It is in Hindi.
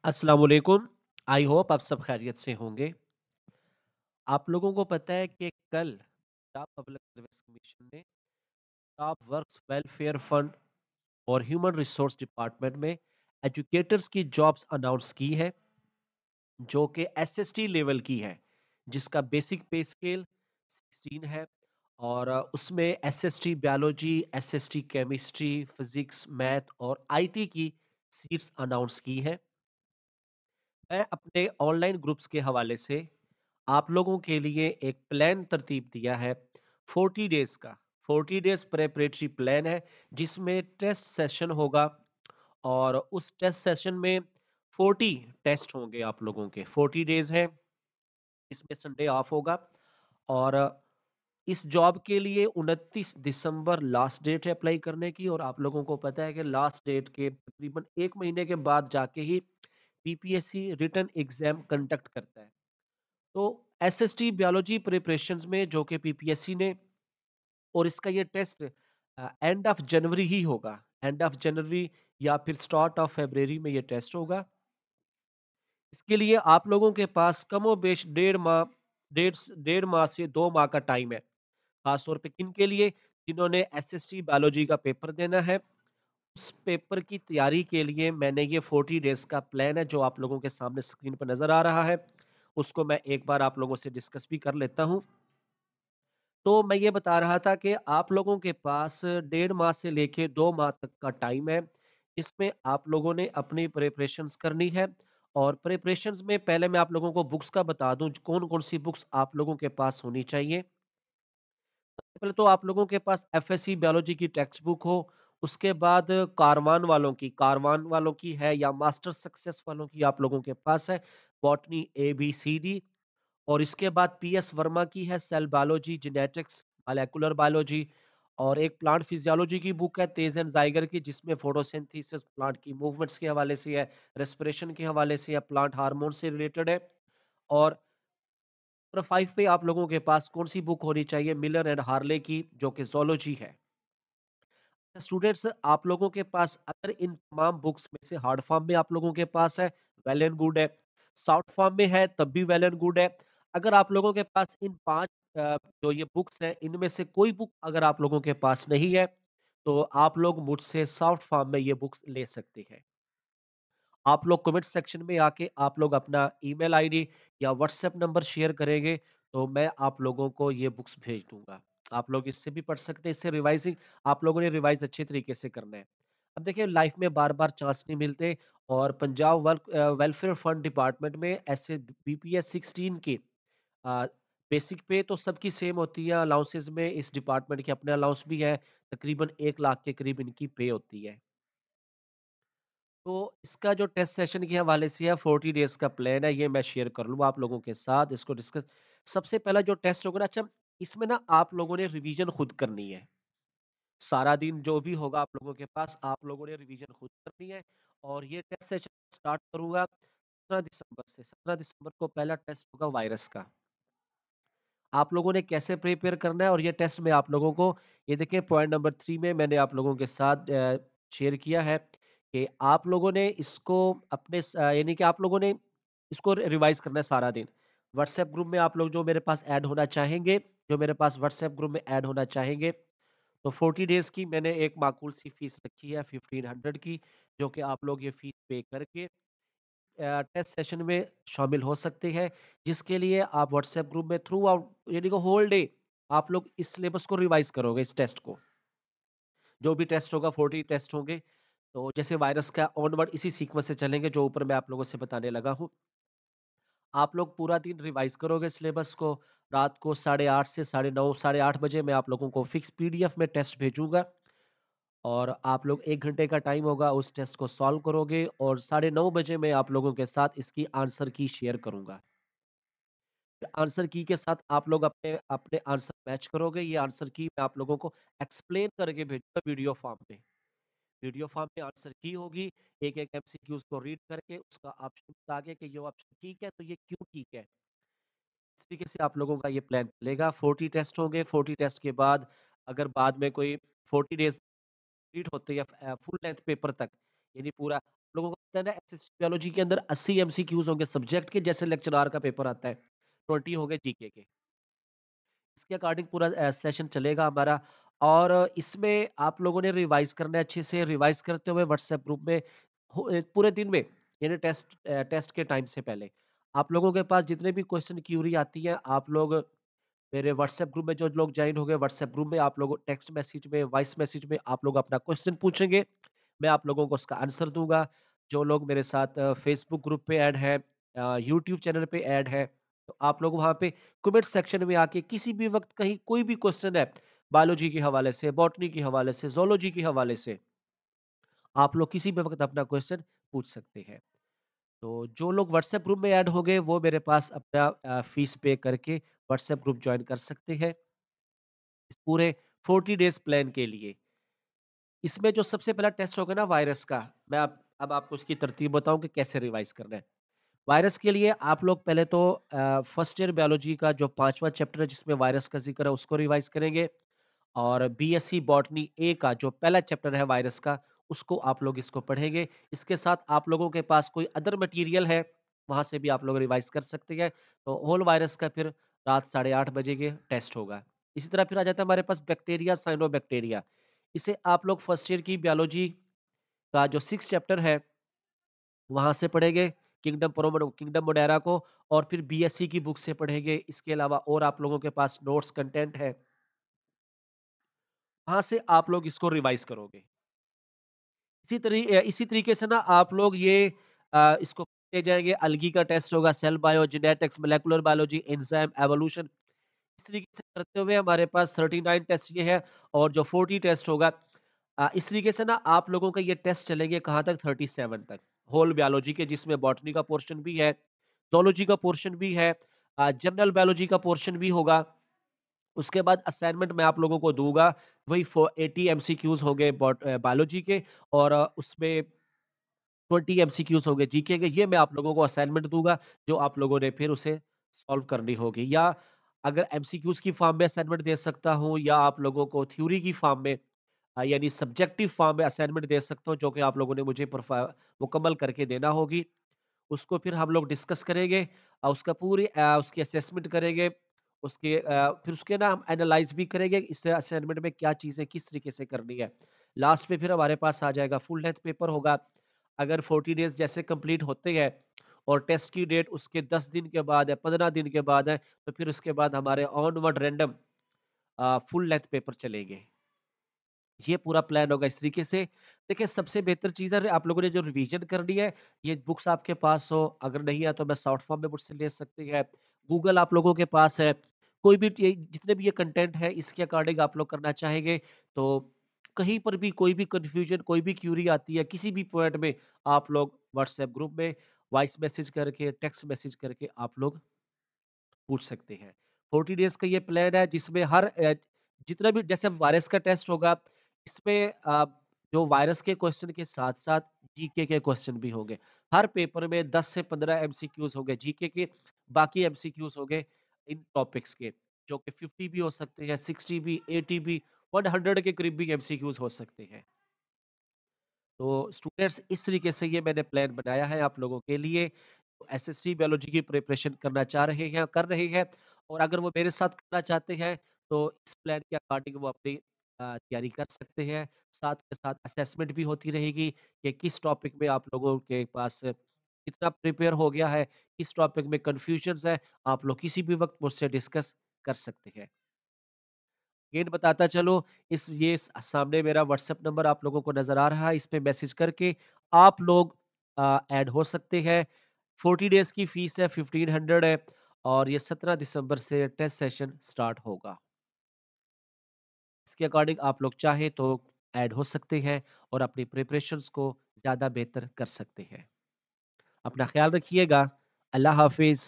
अस्सलाम वालेकुम। आई होप आप सब खैरियत से होंगे। आप लोगों को पता है कि कल पंजाब पब्लिक सर्विस कमीशन ने स्टाफ वर्क्स वेलफेयर फंड और ह्यूमन रिसोर्स डिपार्टमेंट में एजुकेटर्स की जॉब्स अनाउंस की है, जो कि एसएसटी लेवल की है, जिसका बेसिक पे स्केल 16 है। और उसमें SST biology, SST chemistry, physics, math और आईटी की सीट्स अनाउंस की है। मैं अपने ऑनलाइन ग्रुप्स के हवाले से आप लोगों के लिए एक प्लान तरतीब दिया है 40 डेज का। 40 डेज प्रेपरेटरी प्लान है, जिसमें टेस्ट सेशन होगा। और उस टेस्ट सेशन में 40 टेस्ट होंगे आप लोगों के। 40 डेज है, इसमें संडे ऑफ होगा। और इस जॉब के लिए 29 दिसंबर लास्ट डेट है अप्लाई करने की। और आप लोगों को पता है कि लास्ट डेट के तकरीबन 1 महीने के बाद जाके ही पीपीएससी रिटन एग्जाम कंडक्ट करता है। तो एसएसटी बायोलॉजी प्रिपरेशंस में जो कि पीपीएससी ने, और इसका ये टेस्ट एंड ऑफ जनवरी ही होगा। एंड ऑफ जनवरी या फिर स्टार्ट ऑफ फरवरी में ये टेस्ट होगा। इसके लिए आप लोगों के पास कमोबेश 1.5 माह, डेढ़ माह से 2 माह का टाइम है। खास तौर पे किन के लिए? जिन्होंने एसएसटी बायोलॉजी का पेपर देना है। उस पेपर की तैयारी के लिए मैंने ये 40 डेज का प्लान है, जो आप लोगों के सामने स्क्रीन पर नजर आ रहा है, उसको मैं एक बार आप लोगों से डिस्कस भी कर लेता हूँ। तो मैं ये बता रहा था कि आप लोगों के पास 1.5 माह से लेके 2 माह तक का टाइम है। इसमें आप लोगों ने अपनी प्रिपरेशंस करनी है। और प्रिपरेशंस में पहले मैं आप लोगों को बुक्स का बता दूं, कौन-कौन सी बुक्स आप लोगों के पास होनी चाहिए। सबसे पहले तो आप लोगों के पास एफएससी बायोलॉजी की टेक्स्ट बुक हो। उसके बाद कारवान वालों की है, या मास्टर सक्सेस वालों की आप लोगों के पास है, botany A B C D. और इसके बाद पीएस वर्मा की है cell biology, genetics, molecular biology. और एक प्लांट फिजियोलॉजी की बुक है तेज एंड जाइगर की, जिसमें फोटोसिंथेसिस, प्लांट की मूवमेंट्स के हवाले से है, रेस्पिरेशन के हवाले से है, प्लांट हार्मोन से रिलेटेड है। और नंबर 5 पे आप लोगों के पास कौन सी बुक होनी चाहिए? मिलर एंड हार्ले की, जो कि जोलॉजी है। स्टूडेंट्स, आप लोगों के पास अगर इन तमाम बुक्स में से हार्ड फॉर्म में आप लोगों के पास है, वेल एंड गुड है। सॉफ्ट फॉर्म में है, तब भी वेल एंड गुड है। अगर आप लोगों के पास इन 5 जो ये बुक्स हैं, इनमें से कोई बुक अगर आप लोगों के पास नहीं है, तो आप लोग मुझसे सॉफ्ट फॉर्म में ये बुक्स ले सकते हैं। आप लोग कमेंट सेक्शन में आके आप लोग अपना ईमेल आईडी या व्हाट्सएप नंबर शेयर करेंगे, तो मैं आप लोगों को ये बुक्स भेज दूंगा। आप लोग इससे भी पढ़ सकते हैं। इससे रिवाइजिंग आप लोगों ने रिवाइज अच्छे तरीके से करना है। अब देखिए, लाइफ में बार बार चांस नहीं मिलते। और Punjab work welfare fund department में ऐसे बीपीएस 16 की बेसिक पे तो सबकी सेम होती है। अलाउंसेस में इस डिपार्टमेंट के अपने अलाउंस भी है, तकरीबन 1 लाख के करीब इनकी पे होती है। तो इसका जो टेस्ट सेशन के हवाले से है, 40 डेज का प्लान है, ये मैं शेयर कर लूँगा आप लोगों के साथ, इसको डिस्कस। सबसे पहला जो टेस्ट होगा ना, अच्छा, इसमें ना आप लोगों ने रिवीजन खुद करनी है। सारा दिन जो भी होगा आप लोगों के पास, आप लोगों ने रिवीजन खुद करनी है। और ये टेस्ट सेशन स्टार्ट करूँगा 17 दिसंबर से। 17 दिसंबर को पहला टेस्ट होगा वायरस का। आप लोगों ने कैसे प्रिपेयर करना है, और ये टेस्ट में आप लोगों को, ये देखिए पॉइंट नंबर 3 में मैंने आप लोगों के साथ शेयर किया है कि आप लोगों ने इसको अपने यानी कि आप लोगों ने इसको रिवाइज करना है सारा दिन। व्हाट्सएप ग्रुप में आप लोग जो मेरे पास ऐड होना चाहेंगे, जो मेरे पास व्हाट्सएप ग्रुप में ऐड होना चाहेंगे, तो 40 डेज की मैंने एक माकूल सी फीस रखी है 1500 की, जो कि आप लोग ये फीस पे करके टेस्ट सेशन में शामिल हो सकते हैं। जिसके लिए आप व्हाट्सएप ग्रुप में थ्रू आउट, यानी कि होल डे, आप लोग इस सिलेबस को रिवाइज करोगे, इस टेस्ट को। जो भी टेस्ट होगा, 40 टेस्ट होंगे। तो जैसे वायरस का ऑनवर्ड इसी सीक्वेंस से चलेंगे, जो ऊपर मैं आप लोगों से बताने लगा हूँ। आप लोग पूरा दिन रिवाइज करोगे सिलेबस को। रात को 8:30 से 9:30, 8:30 बजे मैं आप लोगों को फिक्स पीडीएफ में टेस्ट भेजूंगा। और आप लोग 1 घंटे का टाइम होगा, उस टेस्ट को सॉल्व करोगे। और 9:30 बजे मैं आप लोगों के साथ इसकी आंसर की शेयर करूंगा। आंसर की के साथ आप लोग अपने अपने आंसर मैच करोगे। ये आंसर की मैं आप लोगों को एक्सप्लेन करके भेजूंगा वीडियो फॉर्म में। वीडियो फॉर्म में आंसर की होगी। एक-एक एमसीक्यूज़ को रीड करके उसका ऑप्शन बता के कि ये ऑप्शन ठीक है, तो ये क्यों ठीक है। इस तरीके से आप लोगों का ये प्लान चलेगा। 40 टेस्ट होंगे। 40 टेस्ट के बाद अगर बाद में कोई 40 डेज़ कंप्लीट होते हैं फुल लेंथ पेपर तक, यानी पूरा लोगों को पता है ना एसएसटी बायोलॉजी के अंदर 80 एमसीक्यूज़ होंगे सब्जेक्ट के, जैसे लेक्चरार का पेपर आता है, 20 हो गए जीके के। इसके अकॉर्डिंग पूरा सेशन चलेगा हमारा और इसमें आप लोगों ने रिवाइज़ करना है अच्छे से, रिवाइज़ करते हुए व्हाट्सएप ग्रुप में पूरे दिन में यानी टेस्ट के टाइम से पहले, आप लोगों के पास जितने भी क्वेश्चन क्यूरी आती है, आप लोग मेरे व्हाट्सएप ग्रुप में जो लोग जॉइन हो गए, व्हाट्सएप ग्रुप में आप लोग टेक्स्ट मैसेज में, वॉइस मैसेज में आप लोग अपना क्वेश्चन पूछेंगे, मैं आप लोगों को उसका आंसर दूँगा। जो लोग मेरे साथ फेसबुक ग्रुप पे ऐड है यूट्यूब चैनल पे ऐड है, तो आप लोग वहाँ पे कमेंट सेक्शन में आके किसी भी वक़्त कहीं कोई भी क्वेश्चन है, बायोलॉजी के हवाले से, बॉटनी के हवाले से, ज़ूलॉजी के हवाले से, आप लोग किसी भी वक़्त अपना क्वेश्चन पूछ सकते हैं। तो जो लोग व्हाट्सएप ग्रुप में ऐड हो गए, वो मेरे पास अपना फ़ीस पे करके व्हाट्सएप ग्रुप जॉइन कर सकते हैं, इस पूरे 40 डेज़ प्लान के लिए। इसमें जो सबसे पहला टेस्ट होगा ना वायरस का, मैं अब आपको उसकी तरतीब बताऊँ कि कैसे रिवाइज़ करना है। वायरस के लिए आप लोग पहले तो फर्स्ट ईयर बायोलॉजी का जो 5वाँ चैप्टर है जिसमें वायरस का ज़िक्र है उसको रिवाइज़ करेंगे और बीएससी बॉटनी ए का जो पहला चैप्टर है वायरस का, उसको आप लोग इसको पढ़ेंगे। इसके साथ आप लोगों के पास कोई अदर मटीरियल है, वहाँ से भी आप लोग रिवाइज़ कर सकते हैं। तो होल वायरस का फिर रात 8:30 बजे के टेस्ट होगा। इसी तरह फिर आ जाता है हमारे पास बैक्टीरिया, साइनोबैक्टीरिया। इसे आप लोग फर्स्ट ईयर की बायोलॉजी का जो 6 चैप्टर है वहाँ से पढ़ेंगे किंगडम मोडेरा को और फिर बीएससी की बुक से पढ़ेंगे। इसके अलावा और आप लोगों के पास नोट्स कंटेंट है, वहाँ से आप लोग इसको रिवाइज़ करोगे। इसी तरीके से ना आप लोग ये इसको पढ़ते जाएँगे, अलगी का टेस्ट होगा, cell bio, genetics, molecular biology, enzyme, evolution इस तरीके से करते हुए हमारे पास 39 टेस्ट ये है और जो 40 टेस्ट होगा इस तरीके से ना आप लोगों का ये टेस्ट चलेंगे कहाँ तक 37 तक होल बायोलॉजी के जिसमें बॉटनी का पोर्शन भी है ज़ूलॉजी का पोर्शन भी है जनरल बायोलॉजी का पोर्शन भी होगा उसके बाद असाइनमेंट मैं आप लोगों को दूंगा वही 80 एमसीक्यूज हो गए बायोलॉजी के और उसमें 20 एमसीक्यूज हो गए जीके के ये मैं आप लोगों को असाइनमेंट दूंगा जो आप लोगों ने फिर उसे सॉल्व करनी होगी या अगर एमसीक्यूज की फॉर्म में असाइनमेंट दे सकता हूँ या आप लोगों को थ्योरी की फॉर्म में यानी सब्जेक्टिव फॉर्म में असाइनमेंट दे सकता हूँ जो कि आप लोगों ने मुझे मुकम्मल करके देना होगी उसको फिर हम लोग डिस्कस करेंगे उसका पूरी उसकी असेसमेंट करेंगे फिर उसके ना हम एनालाइज भी करेंगे इस असाइनमेंट में क्या चीज़ें किस तरीके से करनी है लास्ट में फिर हमारे पास आ जाएगा फुल लेंथ पेपर होगा अगर 40 डेज जैसे कंप्लीट होते हैं और टेस्ट की डेट उसके 10 दिन के बाद है 15 दिन के बाद है तो फिर उसके बाद हमारे onward random full length paper चलेंगे ये पूरा प्लान होगा इस तरीके से। देखिए सबसे बेहतर चीज़ है आप लोगों ने जो रिवीजन करनी है, ये बुक्स आपके पास हो, अगर नहीं है तो मैं सॉफ्ट फॉर्म में मुझसे ले सकते हैं। गूगल आप लोगों के पास है, कोई भी ये जितने भी ये कंटेंट है इसके अकॉर्डिंग आप लोग करना चाहेंगे तो कहीं पर भी कोई भी कन्फ्यूजन, कोई भी क्यूरी आती है, किसी भी पॉइंट में आप लोग व्हाट्सएप ग्रुप में वॉइस मैसेज करके, टेक्स्ट मैसेज करके आप लोग पूछ सकते हैं। 40 डेज़ का ये प्लान है जिसमें जितना भी जैसे वायरस का टेस्ट होगा, इसमें जो वायरस के क्वेश्चन के साथ-साथ जीके के क्वेश्चन भी होंगे। हर पेपर में 10 से 15 एमसीक्यूज़ होंगे जीके के, बाकी एमसीक्यूज़ होंगे इन टॉपिक्स के, जो कि 50 भी हो सकते हैं, 60 भी, 80 भी, 100 के करीब भी एमसीक्यूज़ हो सकते हैं। तो स्टूडेंट्स इस तरीके से ये मैंने प्लान बनाया है आप लोगों के लिए। तो एसएसटी बायोलॉजी की प्रिपरेशन करना चाह रहे हैं, कर रहे हैं और अगर वो मेरे साथ करना चाहते हैं तो इस प्लान के अकॉर्डिंग वो अपनी तैयारी कर सकते हैं। साथ के साथ असेसमेंट भी होती रहेगी कि किस टॉपिक में आप लोगों के पास कितना प्रिपेयर हो गया है, किस टॉपिक में कन्फ्यूजन्स है, आप लोग किसी भी वक़्त मुझसे डिस्कस कर सकते हैं। अगेन बताता चलो सामने मेरा व्हाट्सएप नंबर आप लोगों को नज़र आ रहा है, इस पे मैसेज करके आप लोग ऐड हो सकते हैं। 40 डेज़ की फीस है, 1500 है और ये 17 दिसंबर से टेस्ट सेशन स्टार्ट होगा। इसके अकॉर्डिंग आप लोग चाहें तो ऐड हो सकते हैं और अपनी प्रिपरेशंस को ज़्यादा बेहतर कर सकते हैं। अपना ख़्याल रखिएगा। अल्लाह हाफ़िज़।